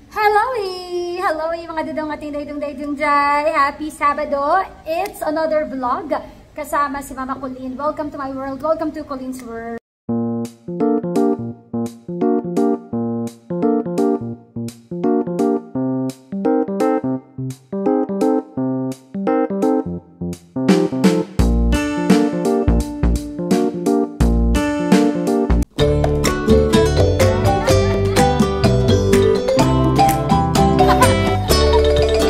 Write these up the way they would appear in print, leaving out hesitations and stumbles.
Hello, mga dudong ating daytong day. Happy Sabado. It's another vlog kasama si Mama Colleen. Welcome to my world. Welcome to Colleen's world.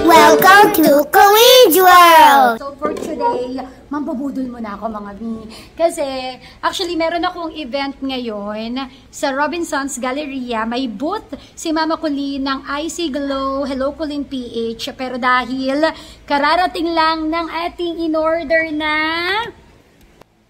Welcome to Colleen's World! So for today, mambubudol muna ako mga mi. Kasi actually meron akong event ngayon sa Robinson's Galleria. May booth si Mama Colleen ng IC Glow Hello Colleen PH. Pero dahil kararating lang ng ating in-order na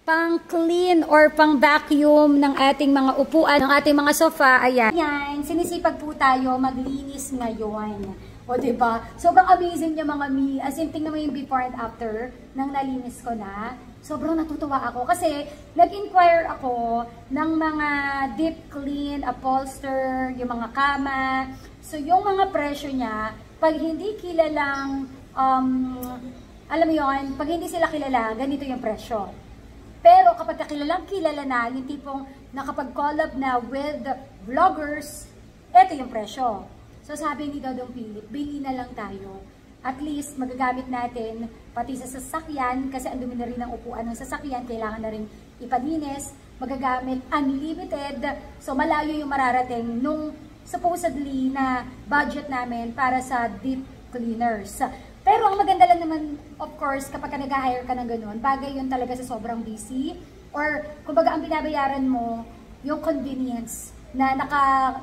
pang-clean or pang-vacuum ng ating mga upuan, ng ating mga sofa, ayan. Ayan, sinisipag po tayo maglinis ngayon. O, diba? Sobrang amazing niya mga mi. As in, tingnan mo yung before and after nang nalinis ko na. Sobrang natutuwa ako. Kasi, nag-inquire ako ng mga deep clean, upholster, yung mga kama. So, yung mga presyo niya, pag hindi kilalang, alam mo yun, pag hindi sila kilala, ganito yung presyo. Pero kapag kilalang kilala na, yung tipong nakapag-collab na with vloggers, eto yung presyo. So sabi ni Dodong Philip, bili na lang tayo. At least magagamit natin pati sa sasakyan kasi ang dumi na rin ng upuan ng sasakyan, kailangan na rin ipalinis, magagamit unlimited. So malayo yung mararating nung supposedly na budget namin para sa deep cleaners. Pero ang maganda lang naman, of course, kapag nag-hire ka ng ganun, bagay yun talaga sa sobrang busy or kumbaga ang binabayaran mo, yung convenience na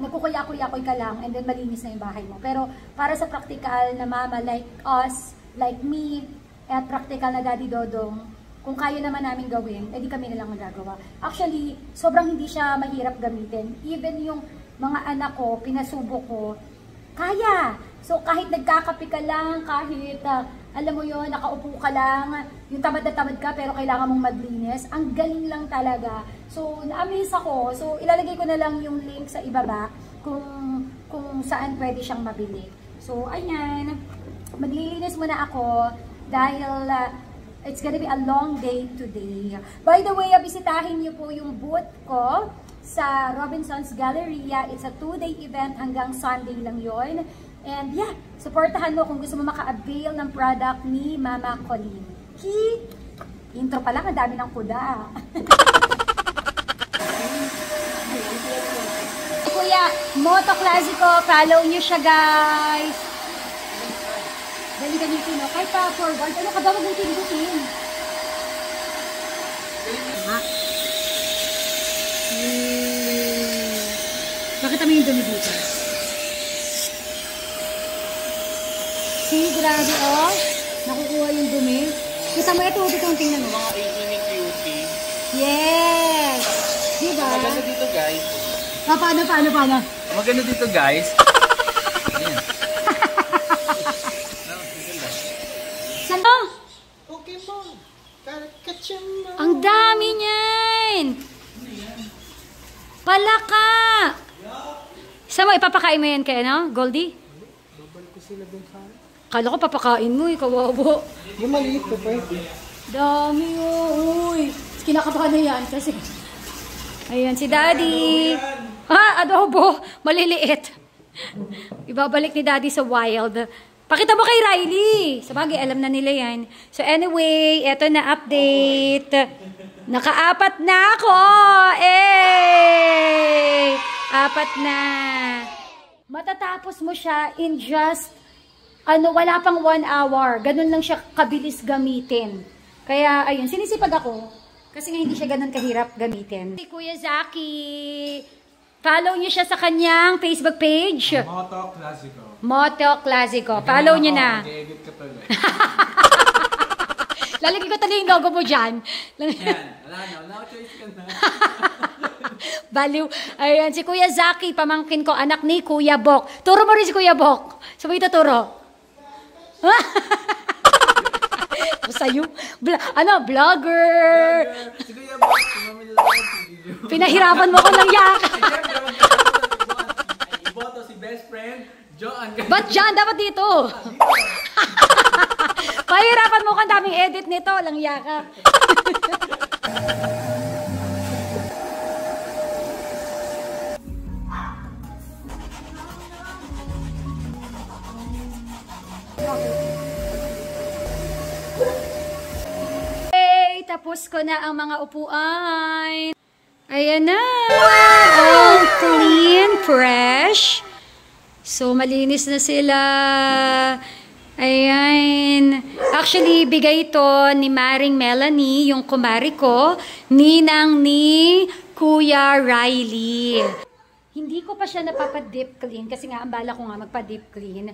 nagkukuya-kuya-kuy ka lang and then malinis na yung bahay mo. Pero para sa practical na mama like us, like me, at practical na Daddy Dodong, kung kaya naman namin gawin, edi kami na lang magagawa. Actually, sobrang hindi siya mahirap gamitin. Even yung mga anak ko, pinasubo ko, kaya! So kahit nagkakape ka lang, kahit alam mo yon, nakaupo ka lang, yung tamad na tamad ka pero kailangan mong maglinis, ang galing lang talaga. So na-amaze ako. So ilalagay ko na lang yung link sa ibaba kung saan pwede siyang mabili. So ayan, maglilinis muna ako dahil it's gonna be a long day today. By the way, bisitahin niyo po yung booth ko sa Robinson's Galleria. It's a 2-day event hanggang Sunday lang yon. And yeah, supportahan mo kung gusto mo maka-avail ng product ni Mama Colleen. Intro pa lang, ang dami ng kuda. Kuya, Moto Classico, follow nyo siya guys. Dali gamitin mo, kahit pa forward, ano ka ba mag-utin-utin? Bakit kami yung dumi dito? See, grabe oh. Nakukuha yung dumi. Kita mo ito, itong tingnan mo. Mga 18 ni cutie. Yes! Diba? Maganda dito guys. Paano? Maganda dito guys. Ayan. Saan to? Pokemon. Ang dami niyan! Palaka! Saan mo, ipapakain mo yan kaya, no? Goldie? Babalik ko sila dun sa... Kala ko papakain mo, kawawa. Yung maliit ko pwede. Dami, uy. Kinakabahan na yan kasi. Ayan, si Daddy. Adobo. Maliliit. Ibabalik ni Daddy sa wild. Pakita mo kay Riley. Sabagay, alam na nila yan. So anyway, eto na update. Naka-4 na ako. Eh! 4 na. Matatapos mo siya in just wala pang 1 hour. Ganun lang siya kabilis gamitin. Kaya, ayun, sinisipag ako. Kasi nga hindi siya ganun kahirap gamitin. Si Kuya Zaki, follow niyo siya sa kanyang Facebook page. Moto Classico. Moto Classico. Follow niyo na. Mag-edit ka pala. Lalagay ko talaga yung logo mo dyan. Yan. Wala choice ka na. Baliw. Ayan, si Kuya Zaki, pamangkin ko, anak ni Kuya Bok. Turo mo rin si Kuya Bok. Sabay ito turo. Sa'yo, vlogger. Si Kuya Bok, tumamil lang sa video. Pinahirapan mo ko ng yak. Iboto si best friend, Joan. Ba't dyan? Dapat dito. Pahirapan mo kang daming edit nito. Lang yaka. Okay, tapos ko na ang mga upuan. Ayan na. All clean, fresh. So, malinis na sila. Ayan. Actually, bigay ito ni Maring Melanie, yung kumari ko, ninang ni Kuya Riley. Hindi ko pa siya napapa-deep clean kasi nga, ang bala ko nga magpa-deep clean.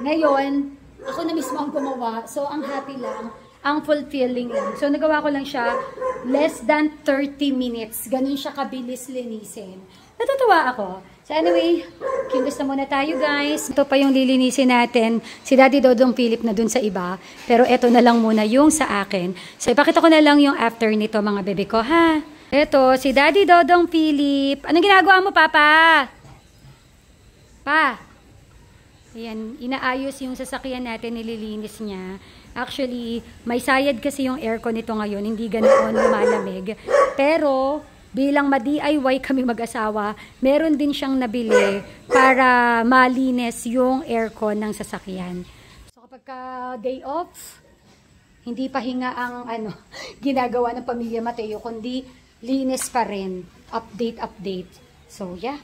Ngayon, ako na mismo ang gumawa. So, ang happy lang. Ang fulfilling lang. So, nagawa ko lang siya less than 30 minutes. Ganun siya kabilis linisin. Natutuwa ako. So, anyway, kilos na muna tayo, guys. Ito pa yung lilinisin natin. Si Daddy Dodong Philip na dun sa iba. Pero ito na lang muna yung sa akin. So, ipakita ko na lang yung after nito, mga bebe ko, ha? Ito, si Daddy Dodong Philip. Anong ginagawa mo, Papa? Pa? Ayan, inaayos yung sasakyan natin, nililinis niya. Actually, may sayad kasi yung aircon nito ngayon, hindi ganoon lumalamig. Pero, bilang ma-DIY kami mag-asawa, meron din siyang nabili para malinis yung aircon ng sasakyan. So, kapag day off, hindi pa hinga ang ginagawa ng Pamilya Mateo, kundi linis pa rin. Update. So, yeah.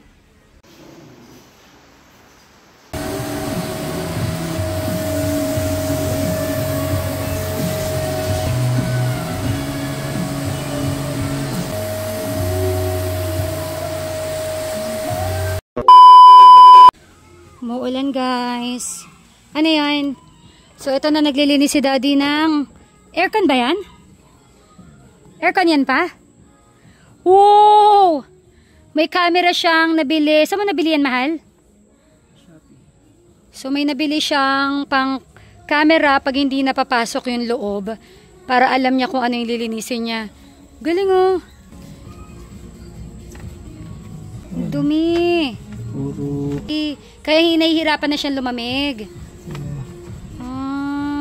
Umuulan, guys. Ano yan? So, ito na naglilinis si Daddy ng aircon ba yan? Aircon yan pa? Wow! May camera siyang nabili. Saan mo nabili yan, mahal? So, may nabili siyang pang camera pag hindi napapasok yung loob para alam niya kung ano yung lilinisin niya. Galing, oh. Dumi. Puro. Kaya hinahihirapan na siyang lumamig.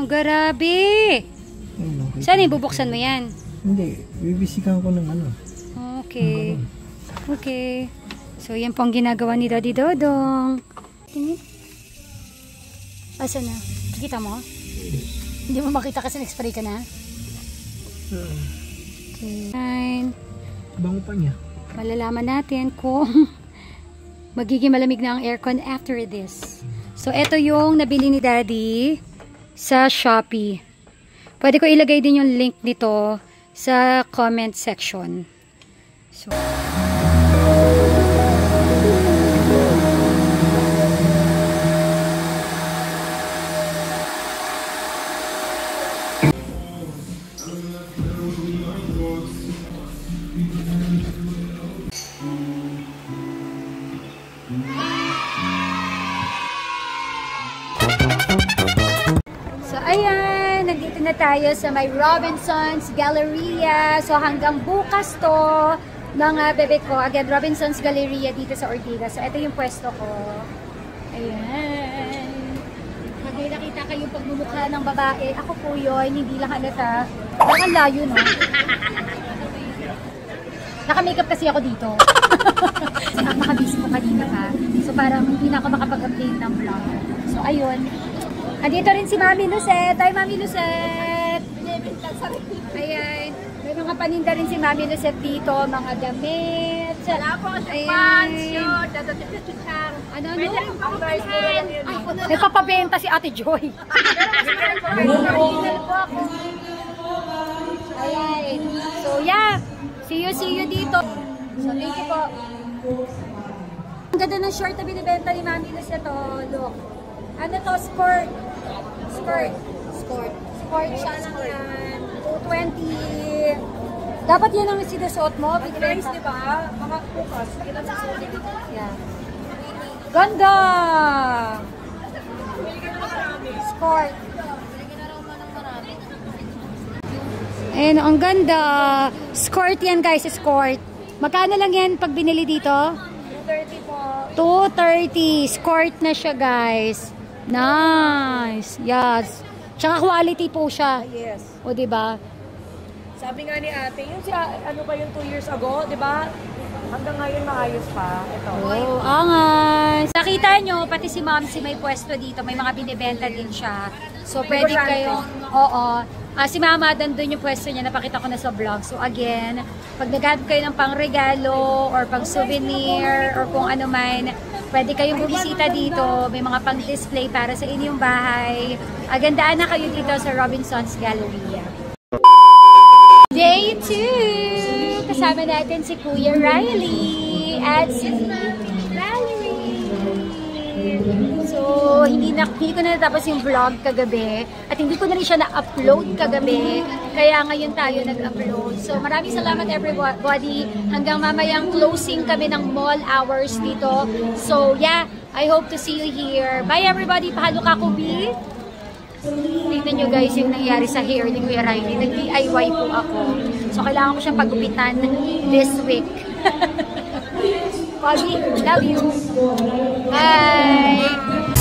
Grabe. Okay. Saan ibubuksan mo yan? Hindi, bibisikan ko ng ano. Okay. Okay. So, yan po ang ginagawa ni Daddy Dodong. Tingin. Asa na? Kikita mo? Hindi mo makita kasi nag-spray ka na? Okay. Fine. Bango pa niya. Malalaman natin kung magiging malamig na ang aircon after this. So, ito yung nabili ni Daddy sa Shopee. Pwede ko ilagay din yung link nito sa comment section. So, ayan, nandito na tayo sa may Robinson's Galleria. So, hanggang bukas to, mga bebe ko. Again, Robinson's Galleria dito sa Ortigas. So, ito yung pwesto ko. Ayan. Pag may nakita kayong pagmumukha ng babae, ako po yun, hindi lang halata. Parang layo, no? Naka-makeup kasi ako dito. Nakabisi ko kanina pa. So, parang hindi na ako makapag-update ng vlog. So, ayun. Andito rin si Mami Lucette. Hi, Mami Lucette! Ayan. May mga paninda rin si Mami Lucette dito. Mga damit. Wala po sa pants yun. Ano? Nagpapabenta si Ate Joy. Ayan. So, yeah. See you dito. So, thank you po. Ang ganda ng short na binibenta ni Mami Lucette. Oh, look. Ano to? Skirt siya lang yan. 220. Dapat yan ang sinusuot mo. Guys, di ba? Mga bukas. Ilan sa sulit? Yeah. Ganda! Skirt. Ayan, ang ganda. Skirt yan, guys. Skirt. Magkano lang yan pag binili dito? 230 po. 230. Skirt na siya, guys. Nice. Yes. Tsaka quality po siya. Yes. O, diba? Sabi nga ni ate, yung ano ba yung 2 years ago, di ba? Hanggang ngayon maayos pa. Ito. Oh, angas. Nakita nyo, pati si Momsi may pwesto dito. May mga binibenta din siya. So, pwede kayong, oo. Si Mama, dandun yung pwesto niya. Napakita ko na sa vlog. So, again, pag naghanap kayo ng pang-regalo or pang-souvenir or kung ano man, pwede kayong bumisita dito. May mga pang-display para sa inyong bahay. Agandaan na kayo dito sa Robinson's Galleria. Day 2! Kasama natin si Kuya Riley at si Valerie. So, hindi ko na natapos yung vlog kagabi at hindi ko na rin siya na-upload kagabi. Kaya ngayon tayo nag-upload. So, maraming salamat everybody. Hanggang mamayang closing kami ng mall hours dito. So, yeah, I hope to see you here. Bye everybody! Pahalo ka, Kubi! Tignan nyo guys yung nangyari sa hair ni Kuya Riley. Nag-DIY po ako. So, kailangan ko siyang pagupitan this week. Bobby, love you. Bye!